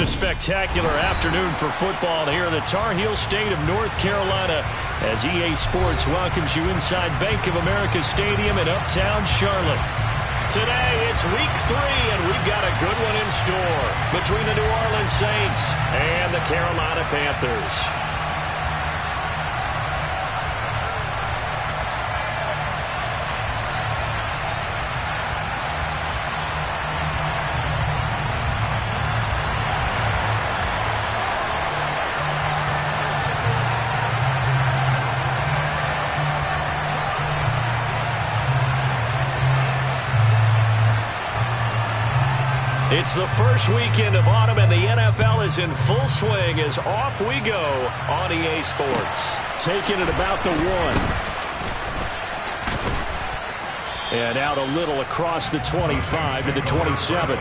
Just a spectacular afternoon for football here in the Tar Heel state of North Carolina as EA Sports welcomes you inside Bank of America Stadium in uptown Charlotte. Today, it's week 3, and we've got a good one in store between the New Orleans Saints and the Carolina Panthers. It's the first weekend of autumn, and the NFL is in full swing as off we go on EA Sports. Taking it about the 1. And out a little across the 25 to the 27.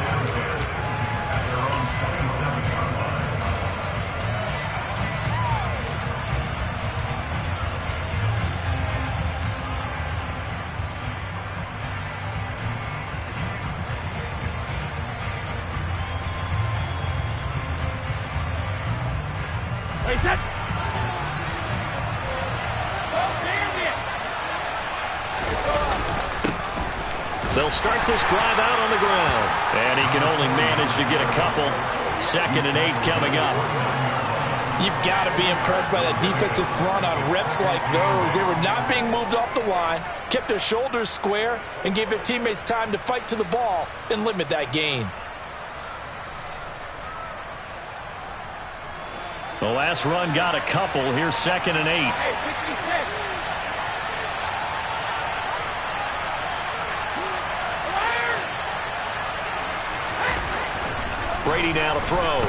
They'll start this drive out on the ground. And he can only manage to get a couple. 2nd and 8 coming up. You've got to be impressed by that defensive front on reps like those. They were not being moved off the line, kept their shoulders square, and gave their teammates time to fight to the ball and limit that gain. The last run got a couple. Here's 2nd and 8. Brady now to throw.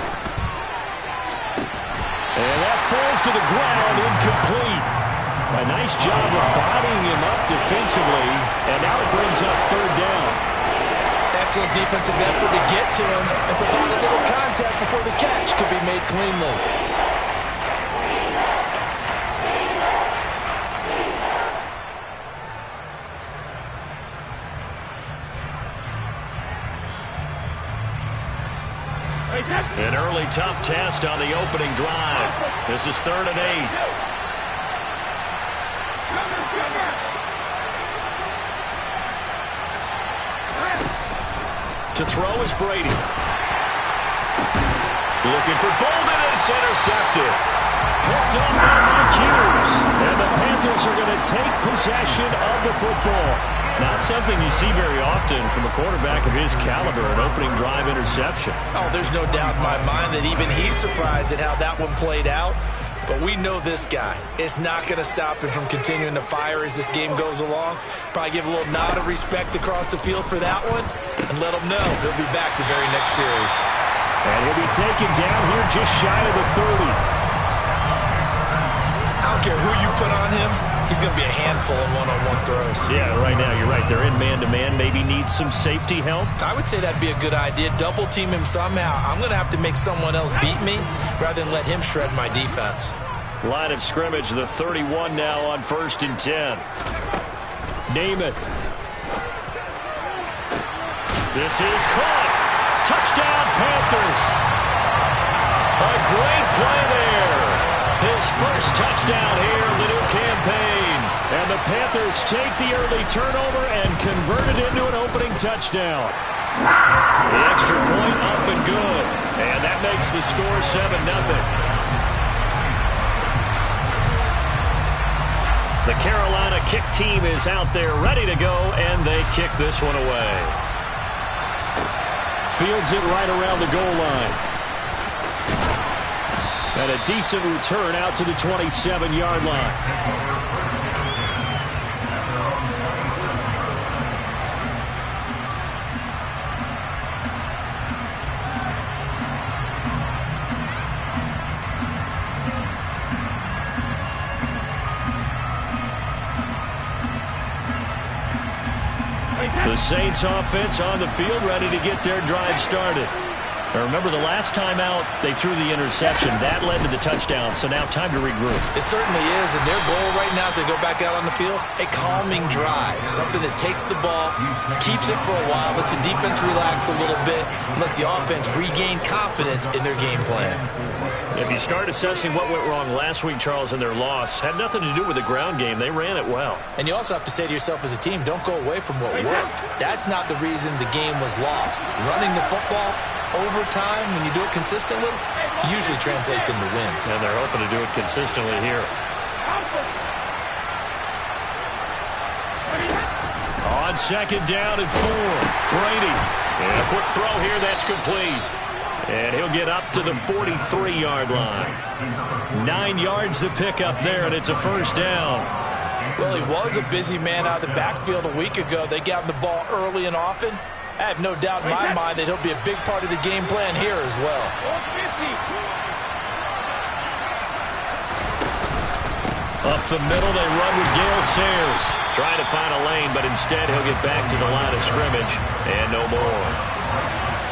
And that falls to the ground, incomplete. A nice job of bodying him up defensively, and now it brings up 3rd down. Excellent defensive effort to get to him and provide a little contact before the catch could be made cleanly. An early tough test on the opening drive. This is 3rd and 8. To throw is Brady. Looking for Bolden, and it's intercepted. Picked up on the cues. And the Panthers are going to take possession of the football. Not something you see very often from a quarterback of his caliber, an opening drive interception. Oh, there's no doubt in my mind that even he's surprised at how that one played out. But we know this guy is not going to stop him from continuing to fire as this game goes along. Probably give a little nod of respect across the field for that one and let him know he'll be back the very next series. And he'll be taken down here just shy of the 30. I don't care who you put on him. He's going to be a handful in one-on-one throws. Yeah, right now, you're right. They're in man-to-man. Maybe needs some safety help. I would say that'd be a good idea. Double team him somehow. I'm going to have to make someone else beat me rather than let him shred my defense. Line of scrimmage, the 31 now on 1st and 10. Namath. This is caught. Touchdown, Panthers. A great play there. His first touchdown here in the new campaign. And the Panthers take the early turnover and convert it into an opening touchdown. The extra point up and good. And that makes the score 7-0. The Carolina kick team is out there ready to go, and they kick this one away. Fields it right around the goal line. And a decent return out to the 27-yard line. The Saints offense on the field, ready to get their drive started. Now remember, the last time out, they threw the interception. That led to the touchdown, so now time to regroup. It certainly is, and their goal right now as they go back out on the field, a calming drive, something that takes the ball, keeps it for a while, lets the defense relax a little bit, and lets the offense regain confidence in their game plan. If you start assessing what went wrong last week, Charles, in their loss, had nothing to do with the ground game. They ran it well. And you also have to say to yourself as a team, don't go away from what worked. That's not the reason the game was lost. Running the football over time, when you do it consistently, usually translates into wins. And they're hoping to do it consistently here. On second down and 4, Brady. And a quick throw here, that's complete. And he'll get up to the 43-yard line. 9 yards to pick up there, and it's a first down. Well, he was a busy man out of the backfield a week ago. They got him the ball early and often. I have no doubt in my mind that he'll be a big part of the game plan here as well. Up the middle, they run with Gale Sayers. Trying to find a lane, but instead he'll get back to the line of scrimmage, and no more.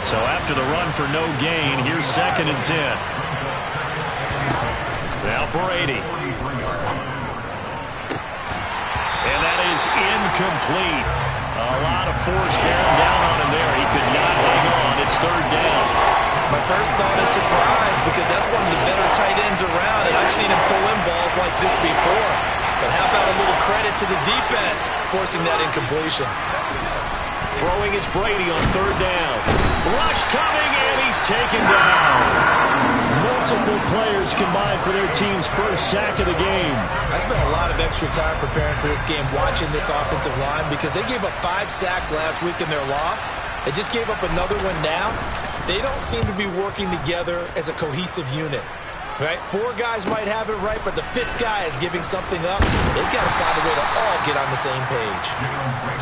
So after the run for no gain, here's second and 10. Now Brady. And that is incomplete. A lot of force bearing down on him there. He could not hang on. It's third down. My first thought is surprise, because that's one of the better tight ends around, and I've seen him pull in balls like this before. But how about a little credit to the defense forcing that incompletion? Throwing is Brady on third down. Rush coming, and he's taken down. Multiple players combined for their team's first sack of the game. I spent a lot of extra time preparing for this game, watching this offensive line, because they gave up 5 sacks last week in their loss. They just gave up another one now. They don't seem to be working together as a cohesive unit. Right? 4 guys might have it right, but the 5th guy is giving something up. They've got to find a way to all get on the same page.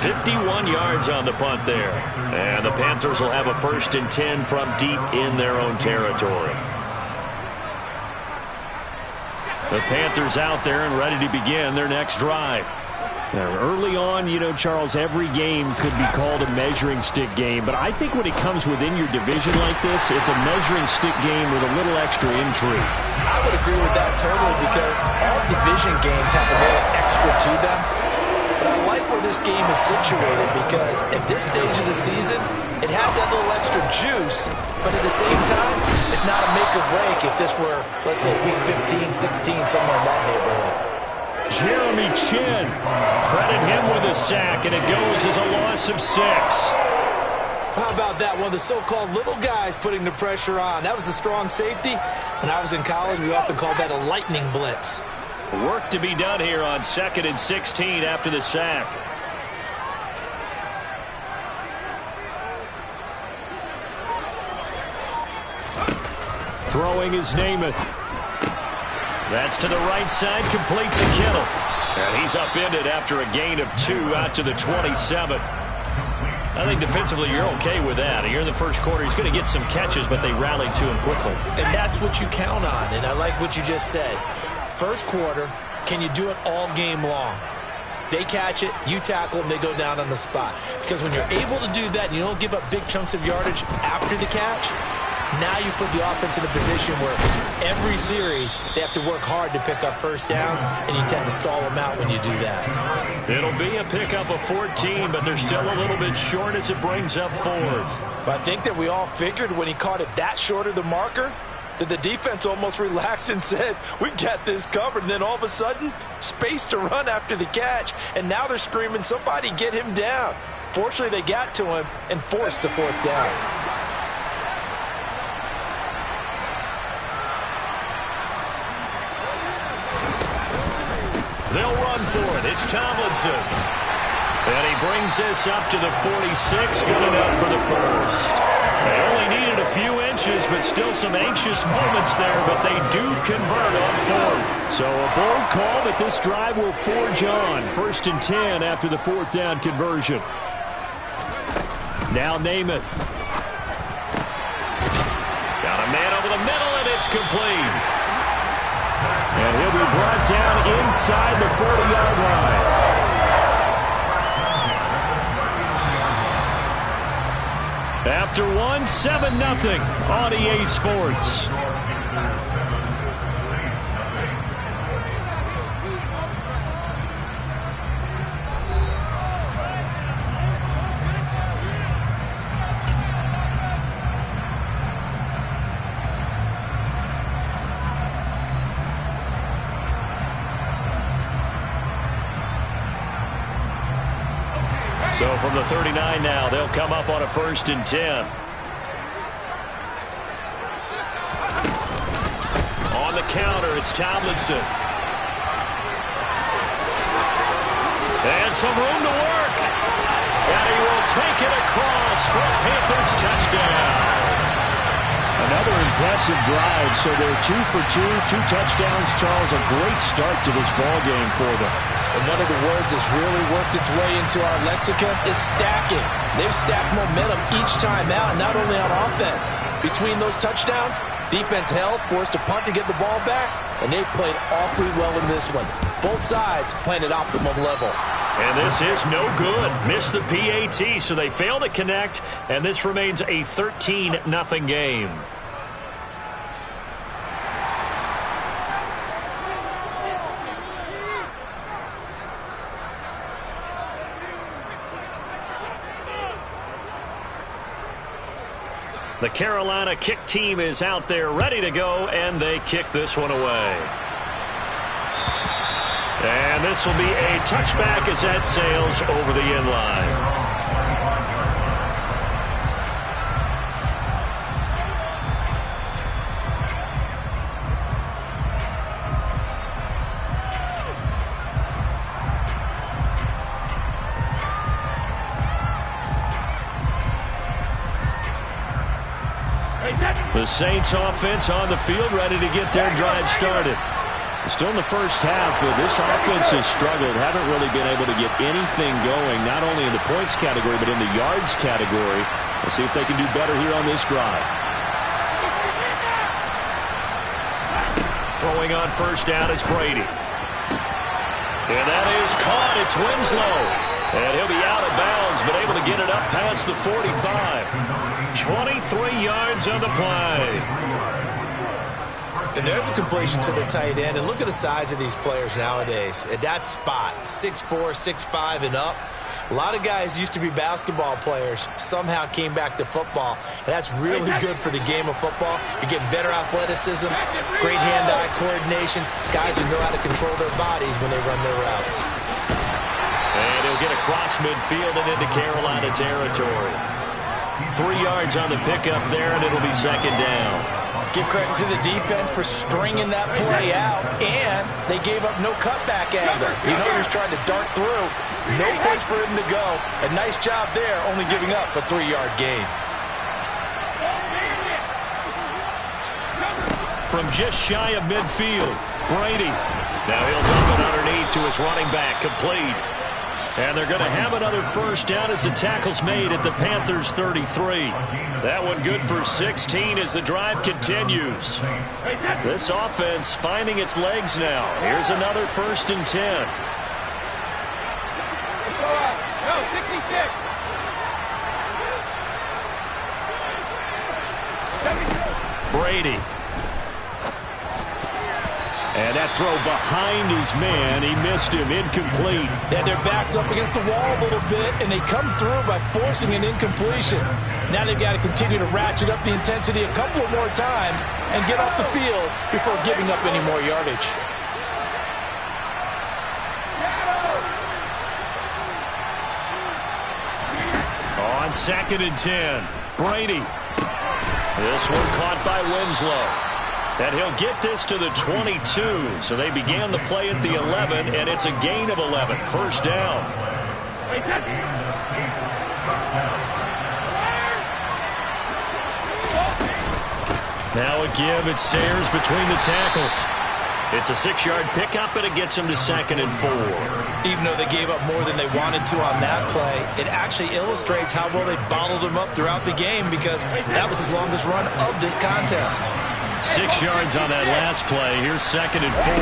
51 yards on the punt there. And the Panthers will have a first and 10 from deep in their own territory. The Panthers out there and ready to begin their next drive. Now, early on, you know, Charles, every game could be called a measuring stick game. But I think when it comes within your division like this, it's a measuring stick game with a little extra intrigue. I would agree with that totally, because all division games have a little extra to them. But I like where this game is situated, because at this stage of the season, it has that little extra juice. But at the same time, it's not a make or break if this were, let's say, week 15, 16, somewhere in that neighborhood. Jeremy Chin, credit him with a sack, and it goes as a loss of 6. How about that? One of the so-called little guys putting the pressure on. That was the strong safety. When I was in college, we often called that a lightning blitz. Work to be done here on 2nd and 16 after the sack. Throwing is Namath. That's to the right side, complete to Kittle. And he's upended after a gain of 2 out to the 27. I think defensively you're okay with that. Here in the first quarter, he's going to get some catches, but they rallied to him quickly. And that's what you count on, and I like what you just said. First quarter, can you do it all game long? They catch it, you tackle them, they go down on the spot. Because when you're able to do that and you don't give up big chunks of yardage after the catch, now you put the offense in a position where every series they have to work hard to pick up first downs, and you tend to stall them out when you do that. It'll be a pickup of 14, but they're still a little bit short as it brings up 4th. But I think that we all figured when he caught it that short of the marker that the defense almost relaxed and said, we got this covered. And then all of a sudden, space to run after the catch, and now they're screaming, somebody get him down. Fortunately, they got to him and forced the 4th down. They'll run for it. It's Tomlinson. And he brings this up to the 46. Good enough for the first. They only needed a few inches, but still some anxious moments there, but they do convert on 4th. So a bold call that this drive will forge on. 1st and 10 after the 4th down conversion. Now Namath. Got a man over the middle, and it's complete. And he'll be brought down inside the 40-yard line. After one, 7-0 on EA Sports. So from the 39 now, they'll come up on a 1st and 10. On the counter, it's Tomlinson. And some room to work. And he will take it across for a Panthers touchdown. Another impressive drive, so they're 2 for 2 touchdowns. Charles, a great start to this ball game for them. And one of the words that's really worked its way into our lexicon is stacking. They've stacked momentum each time out, not only on offense. Between those touchdowns, defense held, forced a punt to get the ball back, and they've played awfully well in this one. Both sides playing at optimum level. And this is no good. Missed the PAT, so they fail to connect, and this remains a 13-0 game. The Carolina kick team is out there ready to go, and they kick this one away. And this will be a touchback as that sails over the end line. The Saints offense on the field, ready to get their drive started. Still in the first half, but this offense has struggled. Haven't really been able to get anything going, not only in the points category, but in the yards category. Let's see if they can do better here on this drive. Throwing on 1st down is Brady. And that is caught. It's Winslow. And he'll be out of bounds, but able to get it up past the 45. 23 yards on the play. And there's a completion to the tight end. And look at the size of these players nowadays. At that spot, 6'4", 6'5", and up. A lot of guys used to be basketball players, somehow came back to football. And that's really good for the game of football. You're getting better athleticism, great hand-eye coordination, guys who know how to control their bodies when they run their routes. And he'll get across midfield and into Carolina territory. 3 yards on the pickup there, and it'll be 2nd down. Give credit to the defense for stringing that play out, and they gave up no cutback angle. You know he was trying to dart through. No place for him to go. A nice job there, only giving up a 3-yard gain. From just shy of midfield, Brady. Now he'll dump it underneath to his running back, complete. And they're going to have another 1st down as the tackle's made at the Panthers 33. That one good for 16 as the drive continues. This offense finding its legs now. Here's another 1st and 10. Brady. And that throw behind his man, he missed him, incomplete. They had their backs up against the wall a little bit, and they come through by forcing an incompletion. Now they've got to continue to ratchet up the intensity a couple of more times and get off the field before giving up any more yardage. On 2nd and 10, Brady. This one caught by Winslow. And he'll get this to the 22. So they began the play at the 11, and it's a gain of 11. 1st down. Now a give. It's Sayers between the tackles. It's a 6-yard pickup, and it gets them to 2nd and 4. Even though they gave up more than they wanted to on that play, it actually illustrates how well they bottled them up throughout the game because that was his longest run of this contest. 6 yards on that last play. Here's 2nd and 4.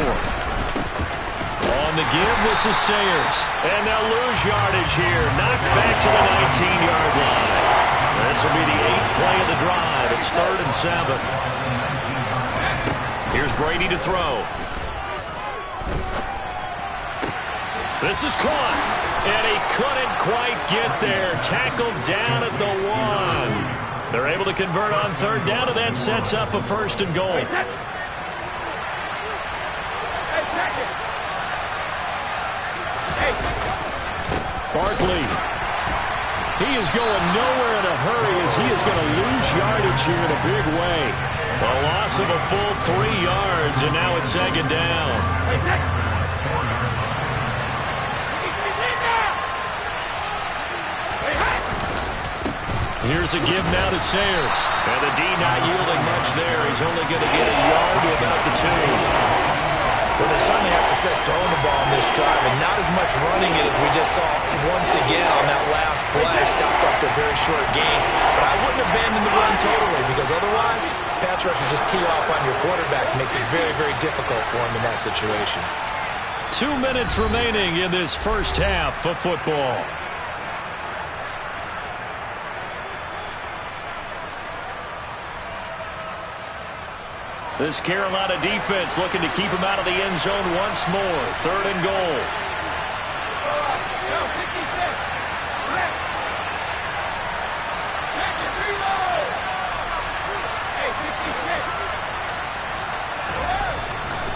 On the give, this is Sayers. And they'll lose yardage here. Knocked back to the 19-yard line. This will be the 8th play of the drive. It's 3rd and 7. Here's Brady to throw. This is caught, and he couldn't quite get there. Tackled down at the 1. They're able to convert on 3rd down, and that sets up a 1st and goal. Barkley. He is going nowhere in a hurry as he is going to lose yardage here in a big way. A loss of a full 3 yards, and now it's 2nd down. Here's a give now to Sayers. And the D not yielding much there. He's only going to get a yard to about the 2. Well, they certainly had success throwing the ball on this drive, and not as much running it as we just saw once again on that last play. Stopped off their very short game. But I wouldn't abandon the run totally, because otherwise, pass rushers just tee off on your quarterback. Makes it very, very difficult for him in that situation. 2 minutes remaining in this first half of football. This Carolina defense looking to keep him out of the end zone once more. 3rd and goal.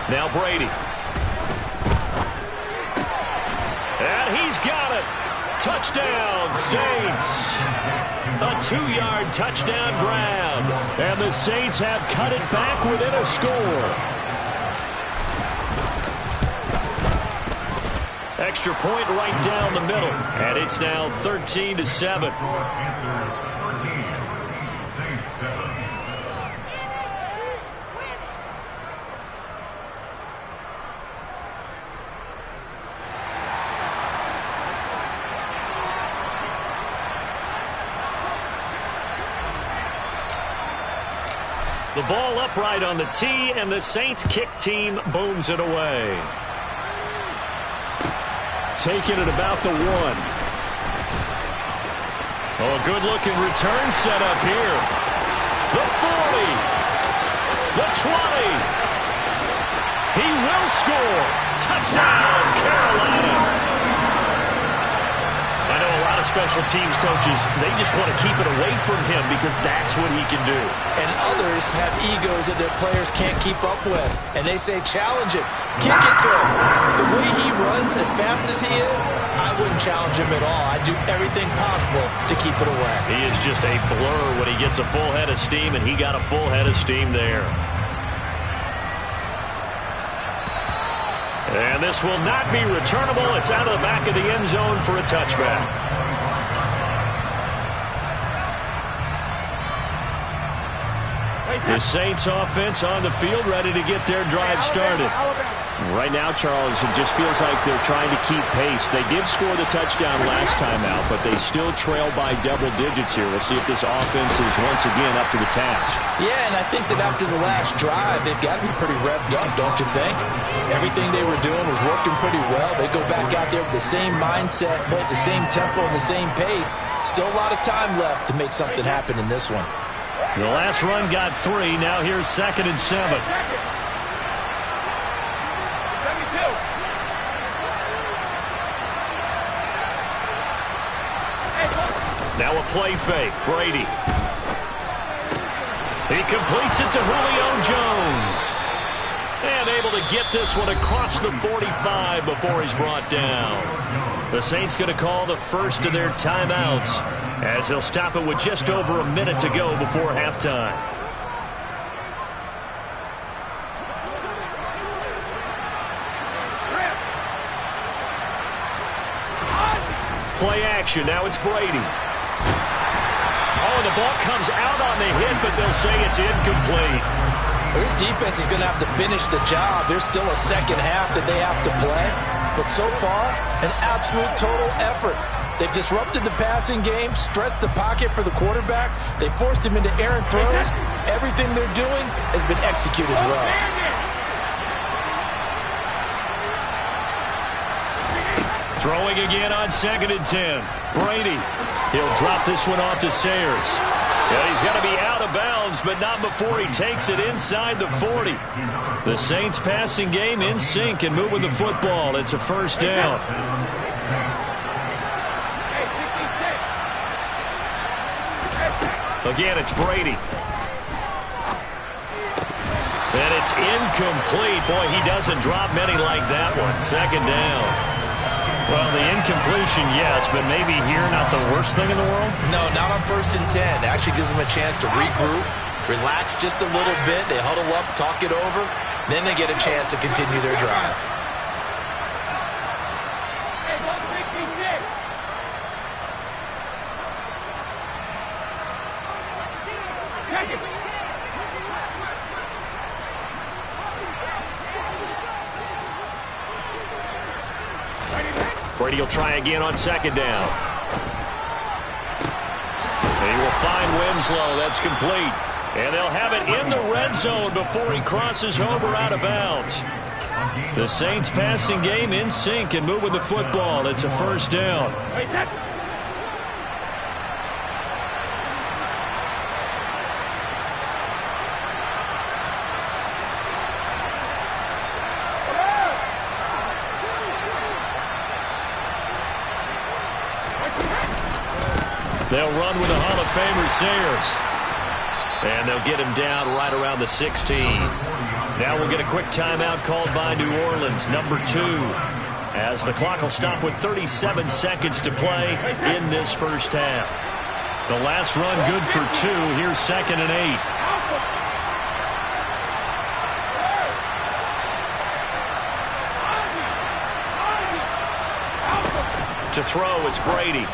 Now Brady. And he's got it. Touchdown, Saints. A 2-yard touchdown grab. And the Saints have cut it back within a score. Extra point right down the middle. And it's now 13-7. The ball upright on the tee, and the Saints kick team booms it away. Taking it about the 1. Oh, a good-looking return set up here. The 40. The 20. He will score. Touchdown, Carolina. I know a lot of special teams coaches, they just want to keep it away from him because that's what he can do. And others have egos that their players can't keep up with. And they say, challenge it. Kick it to him. The way he runs as fast as he is, I wouldn't challenge him at all. I'd do everything possible to keep it away. He is just a blur when he gets a full head of steam, and he got a full head of steam there. And this will not be returnable. It's out of the back of the end zone for a touchback. The Saints offense on the field, ready to get their drive started. Right now, Charles, it just feels like they're trying to keep pace. They did score the touchdown last time out, but they still trail by double digits here. We'll see if this offense is once again up to the task. Yeah, and I think that after the last drive, they've got to be pretty revved up, don't you think? Everything they were doing was working pretty well. They go back out there with the same mindset, play at the same tempo and the same pace. Still a lot of time left to make something happen in this one. The last run got 3. Now here's 2nd and 7. Now a play fake. Brady. He completes it to Julio Jones. And able to get this one across the 45 before he's brought down. The Saints going to call the first of their timeouts as they'll stop it with just over a minute to go before halftime. Play action. Now it's Brady. Oh, the ball comes out on the hit, but they'll say it's incomplete. This defense is going to have to finish the job. There's still a second half that they have to play. But so far, an absolute total effort. They've disrupted the passing game, stressed the pocket for the quarterback. They forced him into errant throws. Everything they're doing has been executed well. Throwing again on 2nd and 10. Brady. He'll drop this one off to Sayers. Yeah, he's going to be out of bounds, but not before he takes it inside the 40. The Saints passing game in sync and moving the football. It's a first down. Again, it's Brady. And it's incomplete. Boy, he doesn't drop many like that one. Second down. Well, the incompletion, yes, but maybe here not the worst thing in the world? No, not on 1st and 10. It actually gives them a chance to regroup, relax just a little bit. They huddle up, talk it over. Then they get a chance to continue their drive. Brady will try again on 2nd down. And he will find Winslow. That's complete. And they'll have it in the red zone before he crosses over out of bounds. The Saints passing game in sync and moving the football. It's a first down. They'll run with the Hall of Famer Sayers. And they'll get him down right around the 16. Now we'll get a quick timeout called by New Orleans, number 2. As the clock will stop with 37 seconds to play in this first half. The last run good for 2. Here's 2nd and 8. To throw, it's Brady.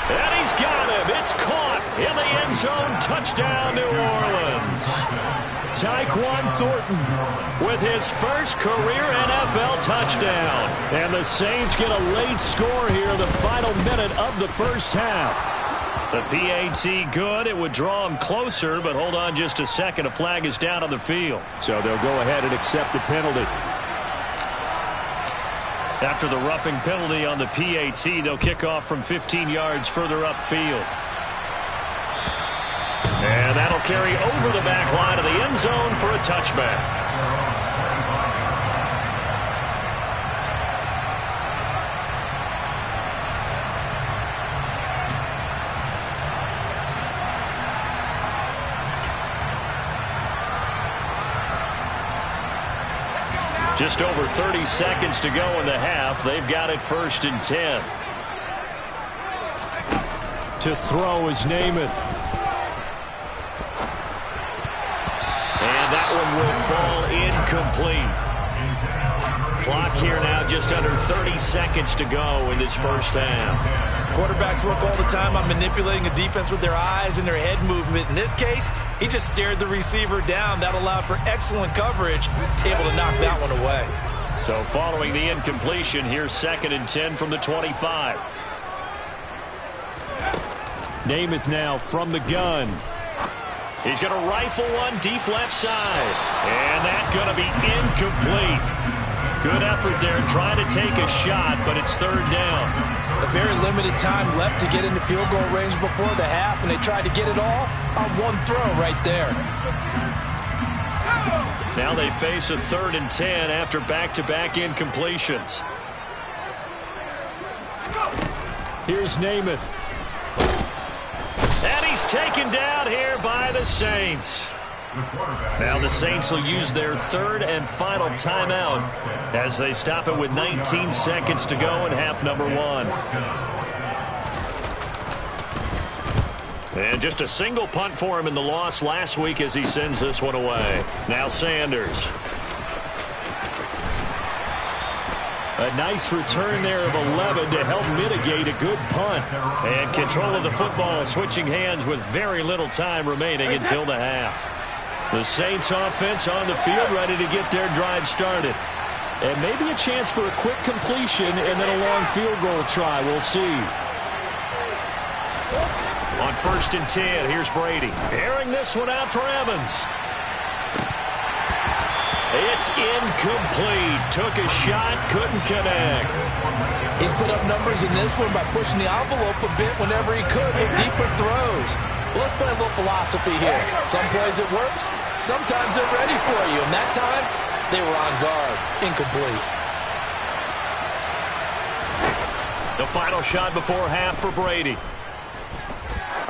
And he's got him. It's caught in the end zone. Touchdown, New Orleans. Tyquan Thornton with his first career NFL touchdown. And the Saints get a late score here, the final minute of the first half. The PAT good. It would draw him closer, but hold on just a second. A flag is down on the field. So they'll go ahead and accept the penalty. After the roughing penalty on the PAT, they'll kick off from 15 yards further upfield. And that'll carry over the back line of the end zone for a touchback. Just over 30 seconds to go in the half. They've got it 1st and 10. To throw is Namath. And that one will fall incomplete. Clock here now just under 30 seconds to go in this first half. Quarterbacks work all the time on manipulating a defense with their eyes and their head movement. In this case, he just stared the receiver down. That allowed for excellent coverage, able to knock that one away. So following the incompletion, here's 2nd and 10 from the 25. Namath now from the gun. He's going to rifle one deep left side. And that's going to be incomplete. Good effort there trying to take a shot, but it's 3rd down. A very limited time left to get into field goal range before the half, and they tried to get it all on one throw right there. Now they face a 3rd and 10 after back-to-back incompletions. Here's Namath. And he's taken down here by the Saints. Now the Saints will use their 3rd and final timeout as they stop it with 19 seconds to go in half number 1. And just a single punt for him in the loss last week as he sends this one away. Now Sanders. A nice return there of 11 to help mitigate a good punt. And control of the football switching hands with very little time remaining until the half. The Saints offense on the field ready to get their drive started. And maybe a chance for a quick completion and then a long field goal try. We'll see. On 1st and 10, here's Brady. Airing this one out for Evans. It's incomplete. Took a shot, couldn't connect. He's put up numbers in this one by pushing the envelope a bit whenever he could with deeper throws. But let's play a little philosophy here. Some plays it works. Sometimes they're ready for you. And that time, they were on guard. Incomplete. The final shot before half for Brady.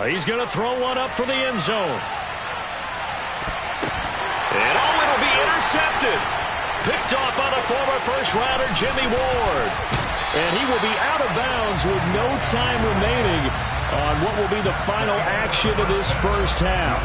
He's going to throw one up for the end zone. And it'll be intercepted. Picked off by the former first-rounder Jimmy Ward. And he will be out of bounds with no time remaining on what will be the final action of this first half.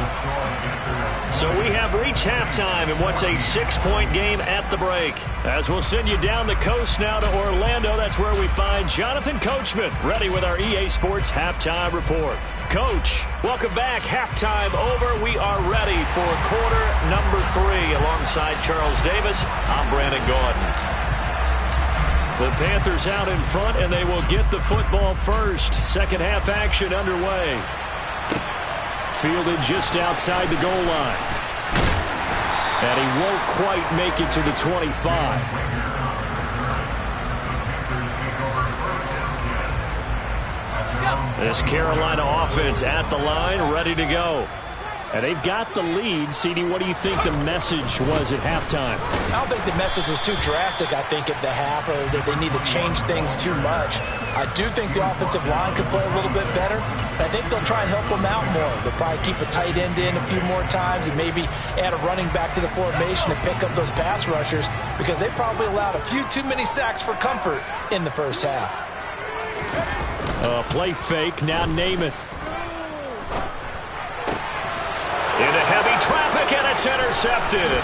So we have reached halftime in what's a 6-point game at the break. As we'll send you down the coast now to Orlando, that's where we find Jonathan Coachman ready with our EA Sports Halftime Report. Coach, welcome back. Halftime over. We are ready for quarter number 3. Alongside Charles Davis, I'm Brandon Gaudin. The Panthers out in front, and they will get the football first. Second half action underway. Fielded just outside the goal line. And he won't quite make it to the 25. This Carolina offense at the line, ready to go. And they've got the lead. CD, what do you think the message was at halftime? I don't think the message was too drastic, I think, at the half, or that they need to change things too much. I do think the offensive line could play a little bit better. I think they'll try and help them out more. They'll probably keep a tight end in a few more times and maybe add a running back to the formation and pick up those pass rushers, because they probably allowed a few too many sacks for comfort in the first half. Play fake, now Namath. Into heavy traffic, and it's intercepted.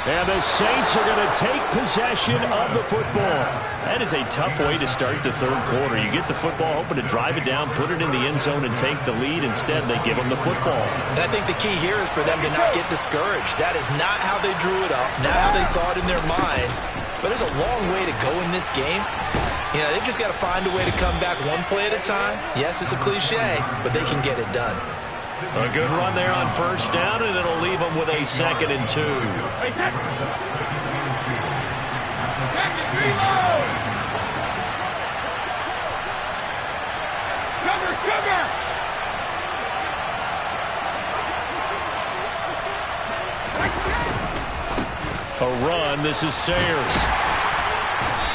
And the Saints are going to take possession of the football. That is a tough way to start the third quarter. You get the football, hoping to drive it down, put it in the end zone, and take the lead. Instead, they give them the football. And I think the key here is for them to not get discouraged. That is not how they drew it up, not how they saw it in their minds. But there's a long way to go in this game. You know, they've just got to find a way to come back one play at a time. Yes, it's a cliche, but they can get it done. A good run there on first down, and it'll leave them with a 2nd and 2. A run. This is Sayers.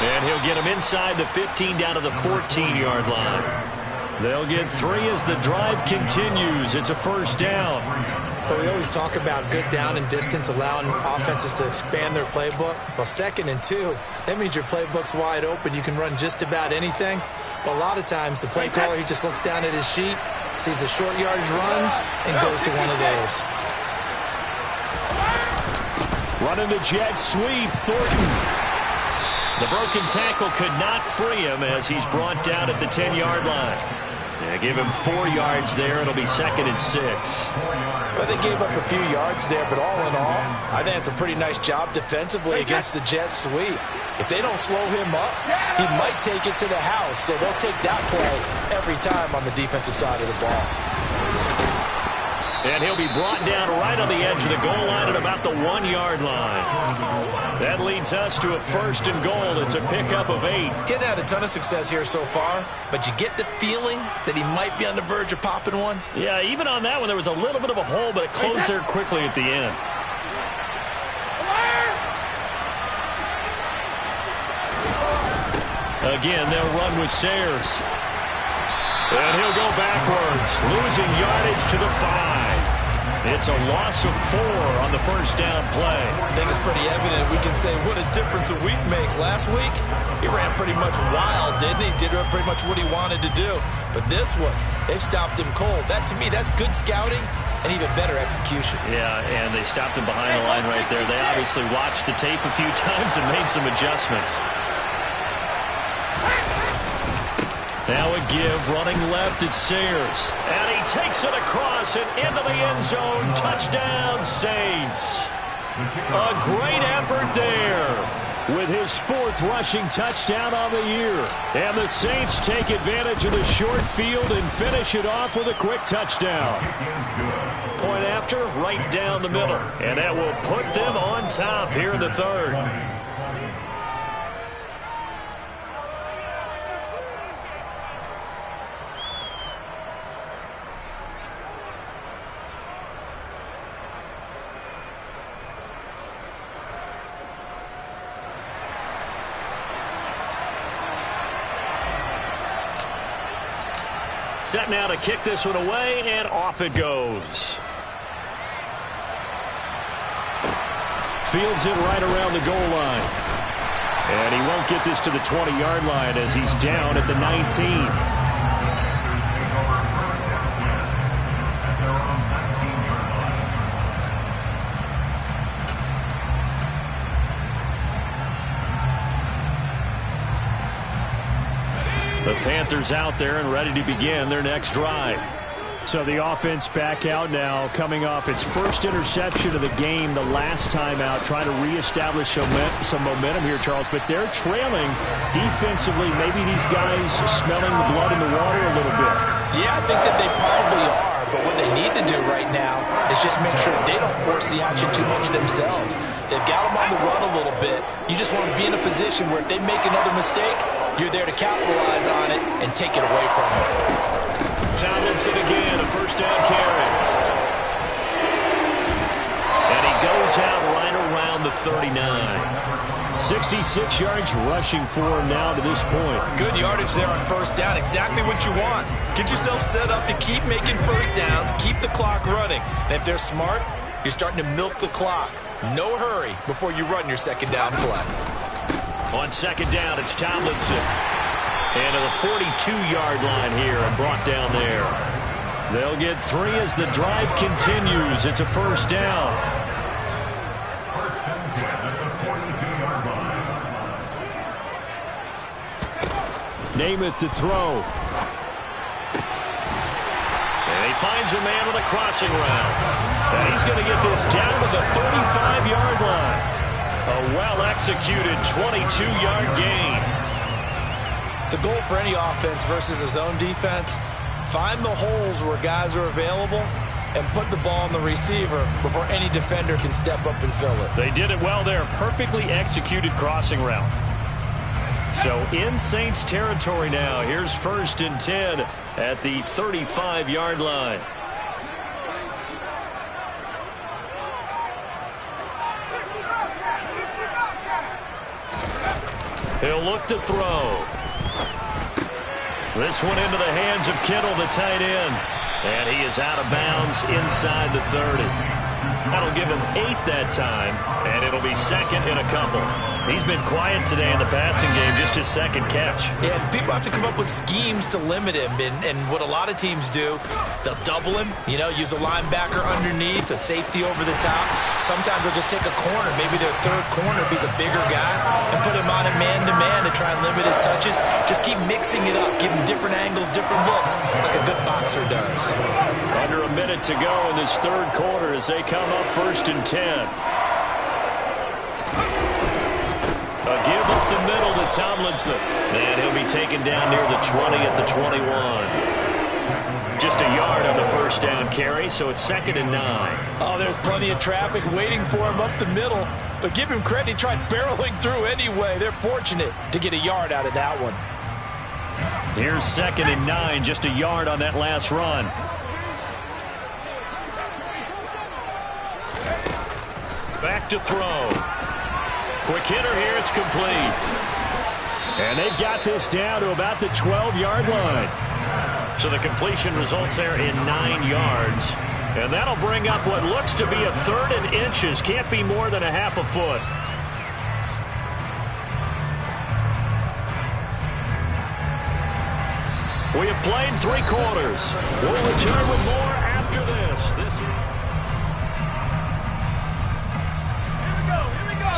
And he'll get him inside the 15 down to the 14-yard line. They'll get 3 as the drive continues. It's a first down. But we always talk about good down and distance, allowing offenses to expand their playbook. Well, 2nd and 2, that means your playbook's wide open. You can run just about anything. But a lot of times, the play caller, he just looks down at his sheet, sees the short yardage runs, and goes to one of those. Running the jet sweep, Thornton. The broken tackle could not free him as he's brought down at the 10-yard line. Yeah, give him 4 yards there. It'll be 2nd and 6. Well, they gave up a few yards there, but all in all, I think it's a pretty nice job defensively against the jet sweep. If they don't slow him up, he might take it to the house, so they'll take that play every time on the defensive side of the ball. And he'll be brought down right on the edge of the goal line at about the 1-yard line. That leads us to a 1st and goal. It's a pickup of 8. Getting had a ton of success here so far, but you get the feeling that he might be on the verge of popping one. Yeah, even on that one, there was a little bit of a hole, but it closed there quickly at the end. Again, they'll run with Sayers. And he'll go backwards, losing yardage to the 5. It's a loss of 4 on the first down play. I think it's pretty evident. We can say what a difference a week makes. Last week, he ran pretty much wild, didn't he? Did pretty much what he wanted to do. But this one, they've stopped him cold. That, to me, that's good scouting and even better execution. Yeah, and they stopped him behind the line right there. They obviously watched the tape a few times and made some adjustments. Now a give, running left, it's Sayers. And he takes it across and into the end zone. Touchdown, Saints. A great effort there. with his 4th rushing touchdown on the year. And the Saints take advantage of the short field and finish it off with a quick touchdown. Point after, right down the middle. And that will put them on top here in the 3rd. Set now to kick this one away, and off it goes. Fields it right around the goal line. And he won't get this to the 20-yard line as he's down at the 19. The Panthers out there and ready to begin their next drive. So the offense back out now, coming off its first interception of the game the last time out, trying to reestablish some momentum here, Charles. But they're trailing defensively. Maybe these guys smelling the blood in the water a little bit. Yeah, I think that they probably are. But what they need to do right now is just make sure they don't force the action too much themselves. They've got them on the run a little bit. You just want to be in a position where if they make another mistake, you're there to capitalize on it and take it away from them. Tomlinson again, a first down carry. And he goes out right around the 39. 66 yards rushing for him now to this point. Good yardage there on first down. Exactly what you want. Get yourself set up to keep making first downs, keep the clock running. And if they're smart, you're starting to milk the clock. No hurry before you run your second down play. On second down, it's Tomlinson. And to the 42-yard line here and brought down there. They'll get 3 as the drive continues. It's a first down. Namath to throw. And he finds a man with a crossing route. And he's going to get this down to the 35-yard line. A well-executed 22-yard gain. The goal for any offense versus a zone defense, find the holes where guys are available and put the ball on the receiver before any defender can step up and fill it. They did it well there. Perfectly executed crossing route. So in Saints territory now. Here's 1st and 10 at the 35-yard line. He'll look to throw. This one into the hands of Kittle, the tight end. And he is out of bounds inside the 30. That'll give him 8 that time, and it'll be 2nd and a couple. He's been quiet today in the passing game, just his 2nd catch. Yeah, and people have to come up with schemes to limit him. And what a lot of teams do, they'll double him, use a linebacker underneath, a safety over the top. Sometimes they'll just take a corner, maybe their 3rd corner if he's a bigger guy, and put him on a man-to-man to try and limit his touches. Just keep mixing it up, give him different angles, different looks, like a good boxer does. Under a minute to go in this 3rd quarter as they come up 1st and 10. A give up the middle to Tomlinson. And he'll be taken down near the 20 at the 21. Just a yard on the first down carry, so it's 2nd and 9. Oh, there's plenty of traffic waiting for him up the middle. But give him credit, he tried barreling through anyway. They're fortunate to get a yard out of that one. Here's 2nd and 9, just a yard on that last run. Back to throw. Quick hitter here, it's complete. And they've got this down to about the 12-yard line. So the completion results there in 9 yards. And that'll bring up what looks to be a 3rd and inches. Can't be more than a half a foot. We have played 3 quarters. We'll return with more after this.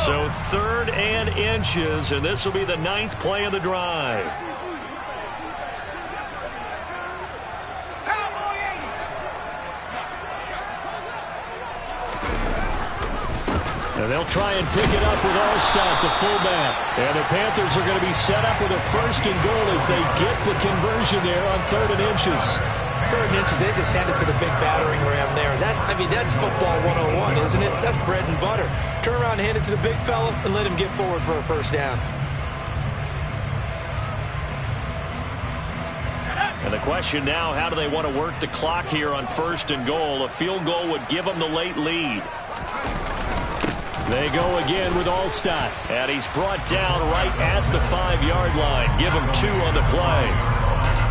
So 3rd and inches, and this will be the 9th play of the drive. And they'll try and pick it up with Allstott, the fullback. And the Panthers are going to be set up with a 1st and goal as they get the conversion there on 3rd and inches. 3rd and inches, they just hand it to the big battering ram there. That's football 101, isn't it? That's bread and butter. Turn around and hand it to the big fella and let him get forward for a 1st down. And the question now, how do they want to work the clock here on 1st and goal? A field goal would give them the late lead. They go again with Allstott, and he's brought down right at the 5-yard line. Give him 2 on the play.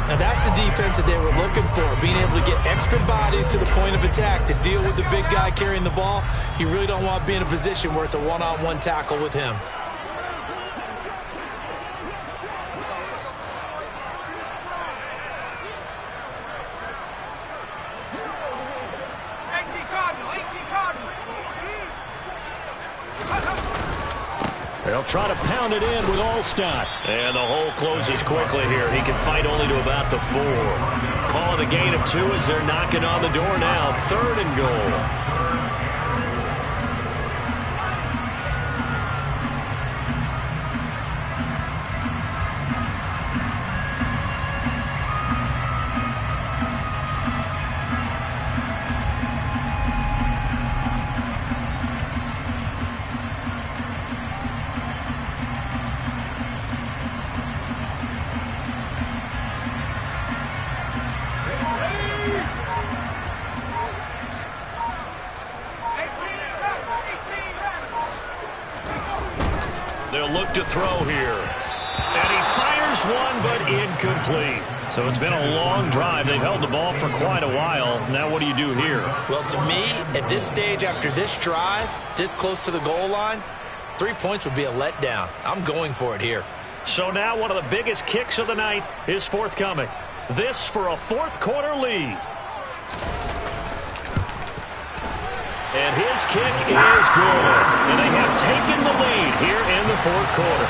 Now that's the defense that they were looking for, being able to get extra bodies to the point of attack to deal with the big guy carrying the ball. You really don't want to be in a position where it's a one-on-one tackle with him. They'll try to pound it in with Allstott. And the hole closes quickly here. He can fight only to about the 4. Call it a gain of 2 as they're knocking on the door now. 3rd and goal. They'll look to throw here. And he fires one, but incomplete. So it's been a long drive. They've held the ball for quite a while. Now what do you do here? Well, to me, at this stage after this drive, this close to the goal line, 3 points would be a letdown. I'm going for it here. So now one of the biggest kicks of the night is forthcoming. This for a 4th quarter lead. And his kick is good. And they have taken the lead here in the 4th quarter.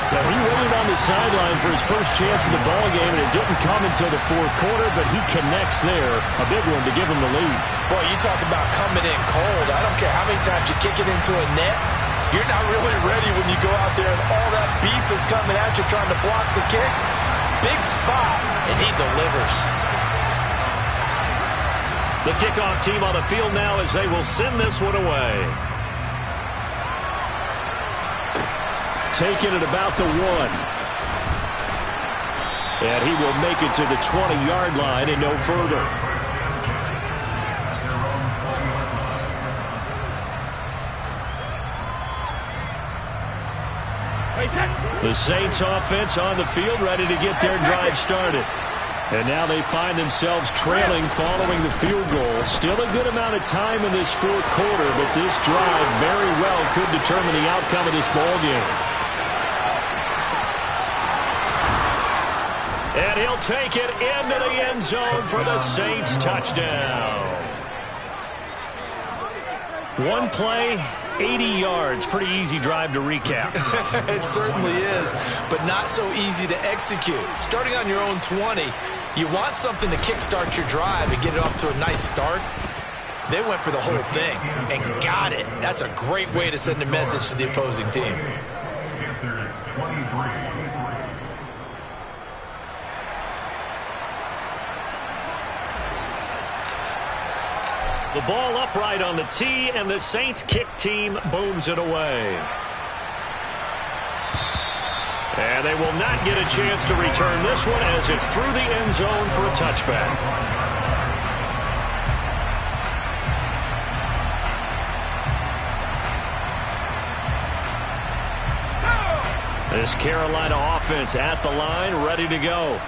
So he waited on the sideline for his first chance in the ball game, and it didn't come until the 4th quarter, but he connects there. A big one to give him the lead. Boy, you talk about coming in cold. I don't care how many times you kick it into a net. You're not really ready when you go out there and all that beef is coming at you trying to block the kick. Big spot, and he delivers. The kickoff team on the field now as they will send this one away. Taking it about the 1. And he will make it to the 20-yard line and no further. The Saints offense on the field ready to get their drive started. And now they find themselves trailing following the field goal. Still a good amount of time in this 4th quarter, but this drive very well could determine the outcome of this ball game. And he'll take it into the end zone for the Saints touchdown. One play, 80 yards. Pretty easy drive to recap. It certainly is, but not so easy to execute. Starting on your own 20, you want something to kickstart your drive and get it off to a nice start. They went for the whole thing and got it. That's a great way to send a message to the opposing team. The ball upright on the tee, and the Saints kick team booms it away. And they will not get a chance to return this one as it's through the end zone for a touchback. This Carolina offense at the line, ready to go.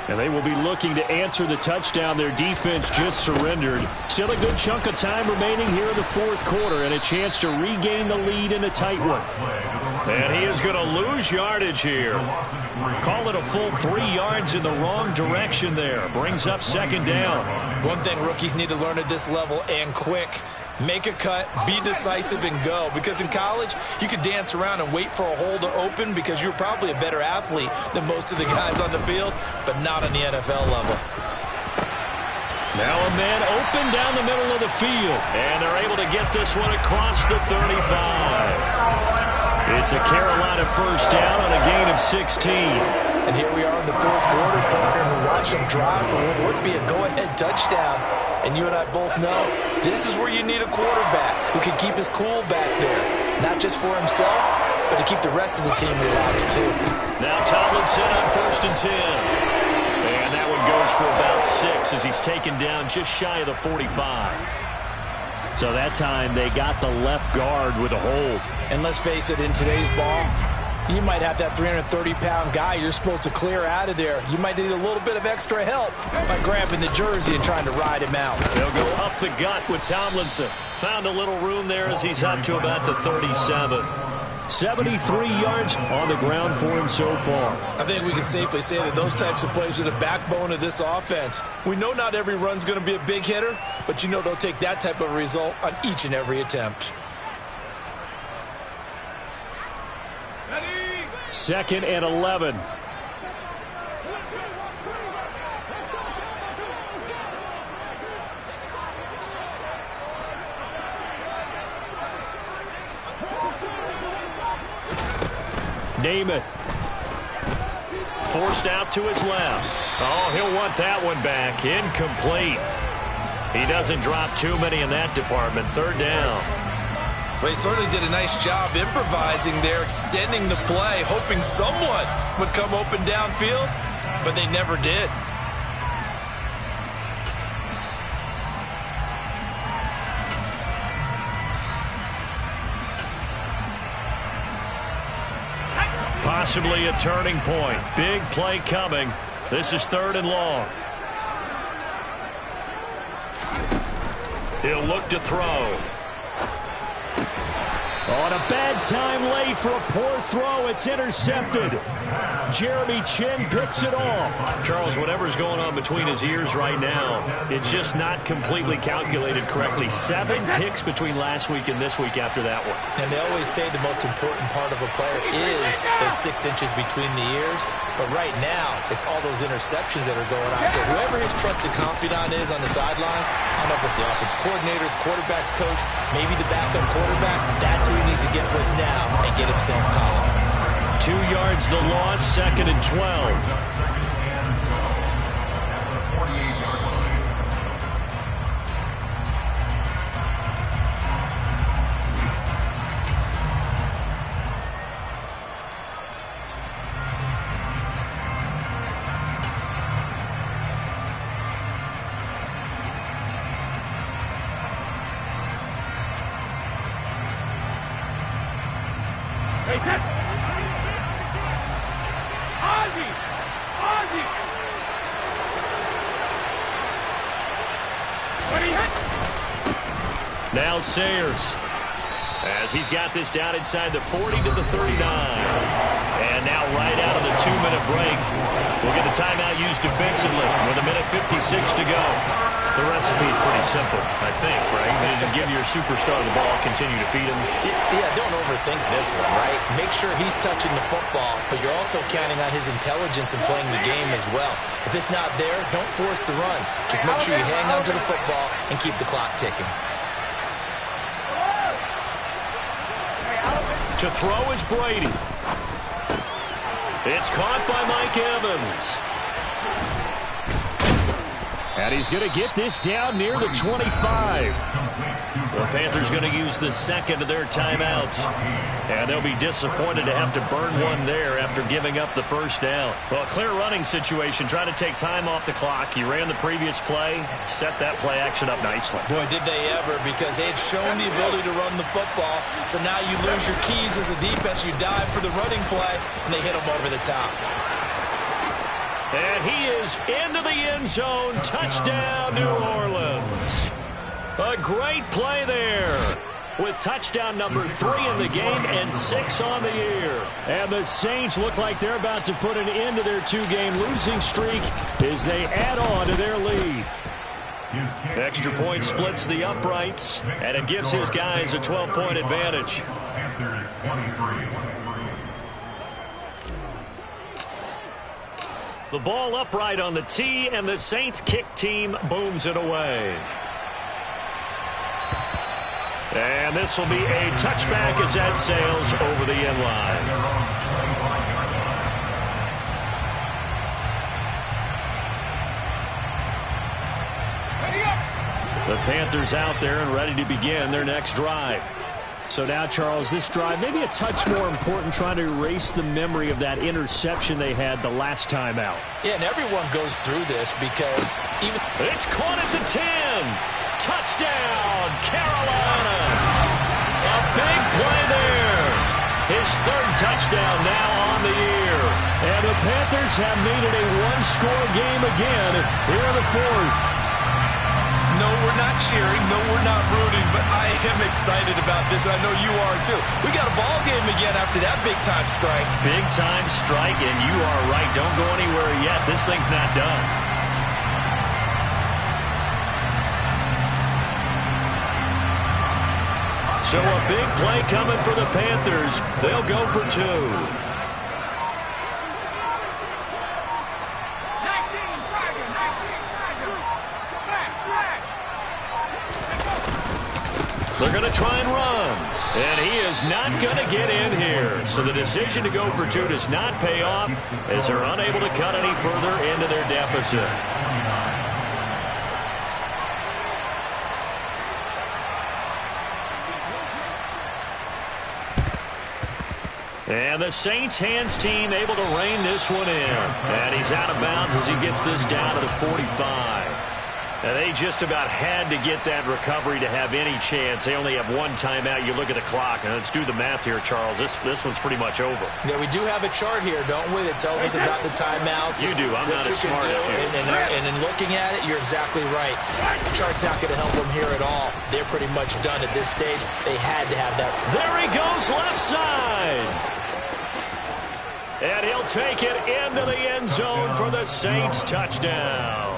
And they will be looking to answer the touchdown their defense just surrendered. Still a good chunk of time remaining here in the 4th quarter and a chance to regain the lead in a tight one. And he is going to lose yardage here. Call it a full 3 yards in the wrong direction there. Brings up 2nd down. One thing rookies need to learn at this level and quick. Make a cut, be decisive, and go. Because in college, you could dance around and wait for a hole to open because you're probably a better athlete than most of the guys on the field, but not on the NFL level. Now a man open down the middle of the field. And they're able to get this one across the 35. It's a Carolina first down on a gain of 16. And here we are in the fourth quarter, partner, and we watch them drive for what would be a go-ahead touchdown. And you and I both know this is where you need a quarterback who can keep his cool back there. Not just for himself, but to keep the rest of the team relaxed too. Now Tomlinson on 1st and 10. And that one goes for about 6 as he's taken down just shy of the 45. So that time they got the left guard with a hold. And let's face it, in today's ball, you might have that 330-pound guy you're supposed to clear out of there. You might need a little bit of extra help by grabbing the jersey and trying to ride him out. They'll go up the gut with Tomlinson. Found a little room there as he's up to about the 37. 73 yards on the ground for him so far. I think we can safely say that those types of plays are the backbone of this offense. We know not every run's going to be a big hitter, but you know they'll take that type of result on each and every attempt. 2nd and 11. Namath. Forced out to his left. Oh, he'll want that one back. Incomplete. He doesn't drop too many in that department. 3rd down. Well, he certainly did a nice job improvising there, extending the play, hoping someone would come open downfield, but they never did. Possibly a turning point. Big play coming. This is 3rd and long. He'll look to throw. On a bad time late for a poor throw. It's intercepted. Jeremy Chin picks it off. Charles, whatever's going on between his ears right now, it's just not completely calculated correctly. 7 picks between last week and this week after that one. And they always say the most important part of a player is those 6 inches between the ears. But right now, it's all those interceptions that are going on. So whoever his trusted confidant is on the sidelines, I don't know if it's the offense coordinator, the quarterback's coach, maybe the backup quarterback, that's who he needs to get with now and get himself calm. 2 yards the loss, 2nd and 12. Now Sayers, as he's got this down inside the 40 to the 39. And now right out of the 2-minute break, we'll get a timeout used defensively with 1:56 to go. The recipe's pretty simple, I think, right? Just give your superstar the ball, continue to feed him. Yeah, don't overthink this one, right? Make sure he's touching the football, but you're also counting on his intelligence in playing the game as well. If it's not there, don't force the run. Just make sure you hang on to the football and keep the clock ticking. To throw is Brady. It's caught by Mike Evans. And he's going to get this down near the 25. The Panthers going to use the second of their timeouts. And they'll be disappointed to have to burn one there after giving up the first down. Well, a clear running situation, trying to take time off the clock. He ran the previous play, set that play action up nicely. Boy, did they ever, because they had shown the ability to run the football. So now you lose your keys as a defense. You dive for the running play, and they hit him over the top. And he is into the end zone. Touchdown, New Orleans. A great play there, with touchdown number 3 in the game and 6 on the year. And the Saints look like they're about to put an end to their 2-game losing streak as they add on to their lead. Extra point splits the uprights, and it gives his guys a 12-point advantage. The ball upright on the tee, and the Saints kick team booms it away. And this will be a touchback as that sails over the end line. The Panthers out there and ready to begin their next drive. So now, Charles, this drive maybe a touch more important, trying to erase the memory of that interception they had the last time out. Yeah, and everyone goes through this because even... It's caught at the 10. Touchdown, Carolina. A big play there. His third touchdown now on the year. And the Panthers have made it a one-score game again here in the fourth. No, we're not cheering. No, we're not rooting. But I am excited about this, and I know you are too. We got a ball game again after that big-time strike. Big-time strike, and you are right. Don't go anywhere yet. This thing's not done. So a big play coming for the Panthers. They'll go for two. They're going to try and run. And he is not going to get in here. So the decision to go for two does not pay off as they're unable to cut any further into their deficit. And the Saints hands team able to rein this one in. And he's out of bounds as he gets this down to the 45. And they just about had to get that recovery to have any chance. They only have one timeout. You look at the clock, and let's do the math here, Charles. This one's pretty much over. Yeah, we do have a chart here, don't we, that tells us about the timeouts. You do. I'm not as smart as you. And in looking at it, you're exactly right. The chart's not going to help them here at all. They're pretty much done at this stage. They had to have that. There he goes, left side. And he'll take it into the end zone for the Saints touchdown.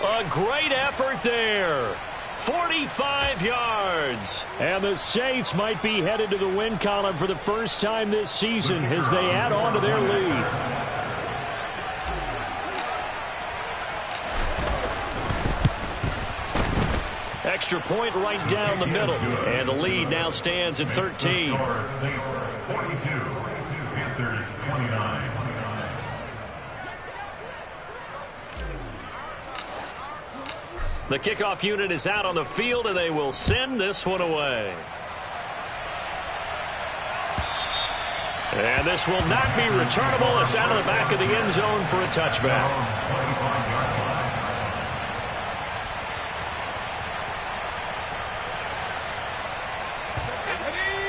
A great effort there. 45 yards. And the Saints might be headed to the win column for the first time this season as they add on to their lead. Extra point right down the middle. And the lead now stands at 13. Panthers 29. The kickoff unit is out on the field, and they will send this one away. And this will not be returnable. It's out of the back of the end zone for a touchback.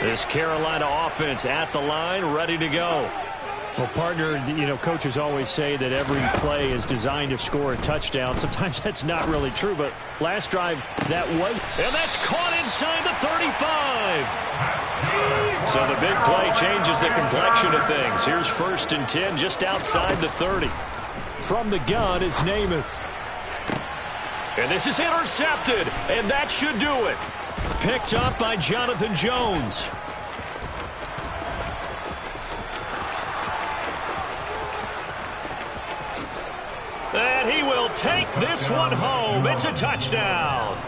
This Carolina offense at the line, ready to go. Well, partner, coaches always say that every play is designed to score a touchdown. Sometimes that's not really true, but last drive, that was. And that's caught inside the 35. So the big play changes the complexion of things. Here's 1st and 10 just outside the 30. From the gun, it's Namath. And this is intercepted, and that should do it. Picked up by Jonathan Jones. And he will take this one home. It's a touchdown.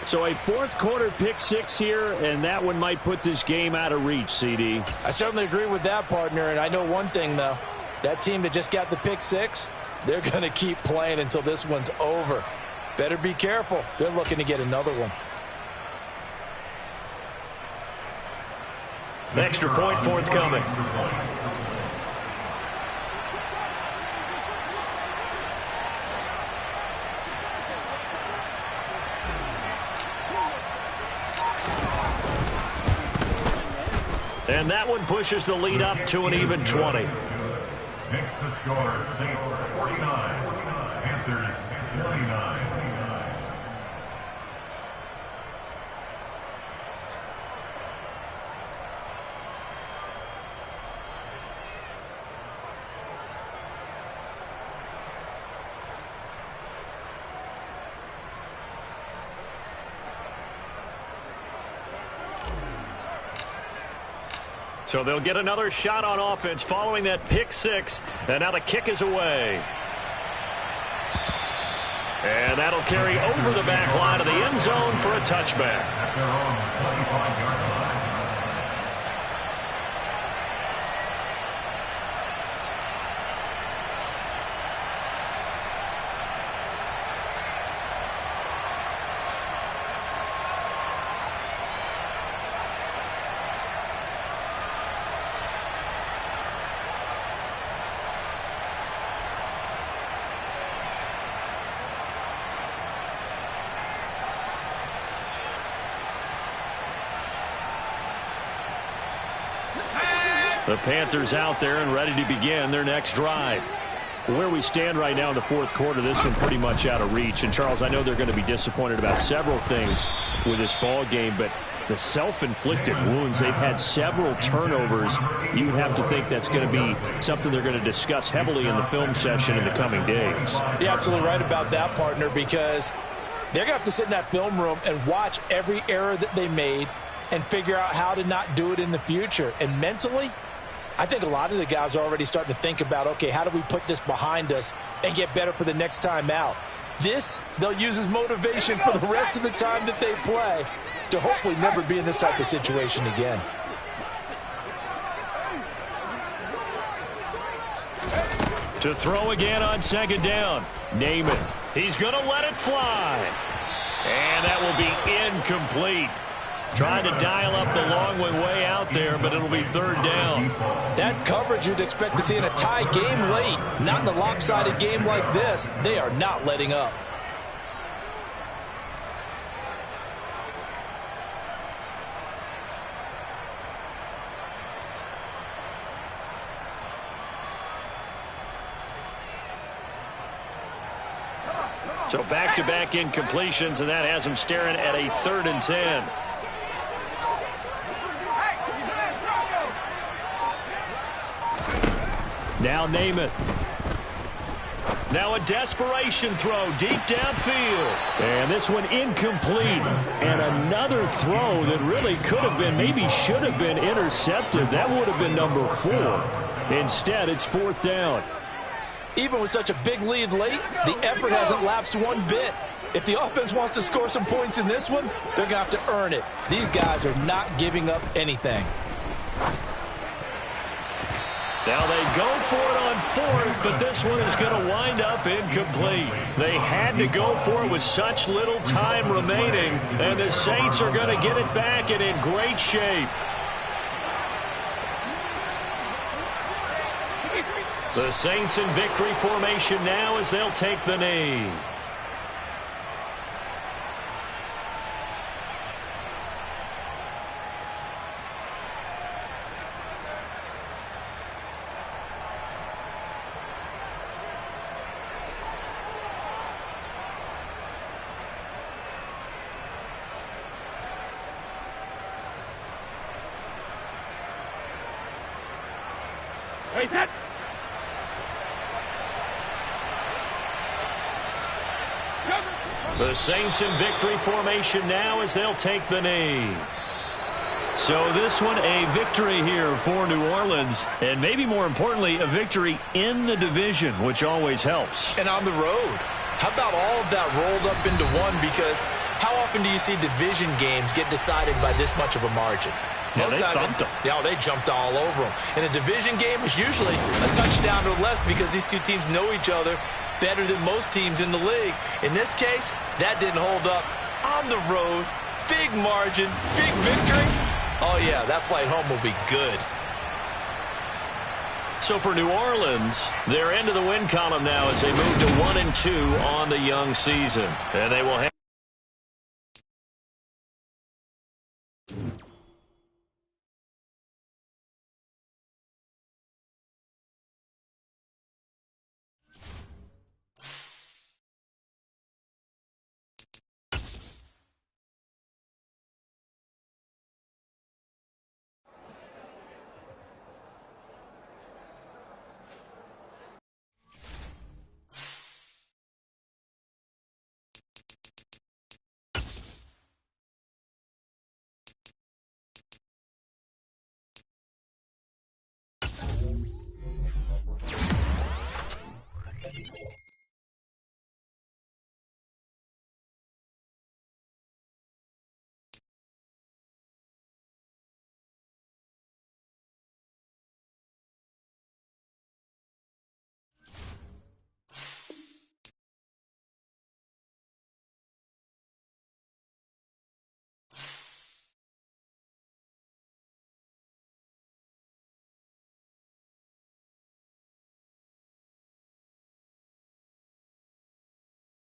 So a fourth quarter pick six here, and that one might put this game out of reach, CD. I certainly agree with that, partner, and I know one thing, though. That team that just got the pick six, they're going to keep playing until this one's over. Better be careful. They're looking to get another one. Extra point forthcoming. And that one pushes the lead up to an even 20. Next to score, Saints 49, Panthers 29. So they'll get another shot on offense following that pick six. And now the kick is away. And that'll carry over the back line of the end zone for a touchback. At their own 25-yard line. The Panthers out there and ready to begin their next drive. Where we stand right now in the fourth quarter, this one pretty much out of reach. And, Charles, I know they're going to be disappointed about several things with this ball game, but the self-inflicted wounds, they've had several turnovers. You'd have to think that's going to be something they're going to discuss heavily in the film session in the coming days. You're absolutely right about that, partner, because they're going to have to sit in that film room and watch every error that they made and figure out how to not do it in the future. And mentally, I think a lot of the guys are already starting to think about, okay, how do we put this behind us and get better for the next time out? This, they'll use as motivation for the rest of the time that they play to hopefully never be in this type of situation again. To throw again on second down. Namath. He's going to let it fly. And that will be incomplete. Trying to dial up the long one way out there, but it'll be third down. That's coverage you'd expect to see in a tie game late. Not in a lopsided game like this. They are not letting up. So back-to-back incompletions, and that has them staring at a 3rd and 10. Now Namath. Now a desperation throw deep downfield. And this one incomplete. And another throw that really could have been, maybe should have been intercepted. That would have been number 4. Instead, it's 4th down. Even with such a big lead late, the effort hasn't lapsed one bit. If the offense wants to score some points in this one, they're going to have to earn it. These guys are not giving up anything. Now they go for it on 4th, but this one is going to wind up incomplete. They had to go for it with such little time remaining, and the Saints are going to get it back and in great shape. The Saints in victory formation now as they'll take the knee. The Saints in victory formation now as they'll take the knee. So this one a victory here for New Orleans, and maybe more importantly, a victory in the division, which always helps. And on the road. How about all of that rolled up into one? Because how often do you see division games get decided by this much of a margin? Yeah, they thumped them. Yeah, they jumped all over them. In a division game, it's usually a touchdown or less because these two teams know each other better than most teams in the league. In this case, that didn't hold up. On the road, big margin, big victory. Oh, yeah, that flight home will be good. So for New Orleans, they're into the win column now as they move to 1-2 on the young season. And they will have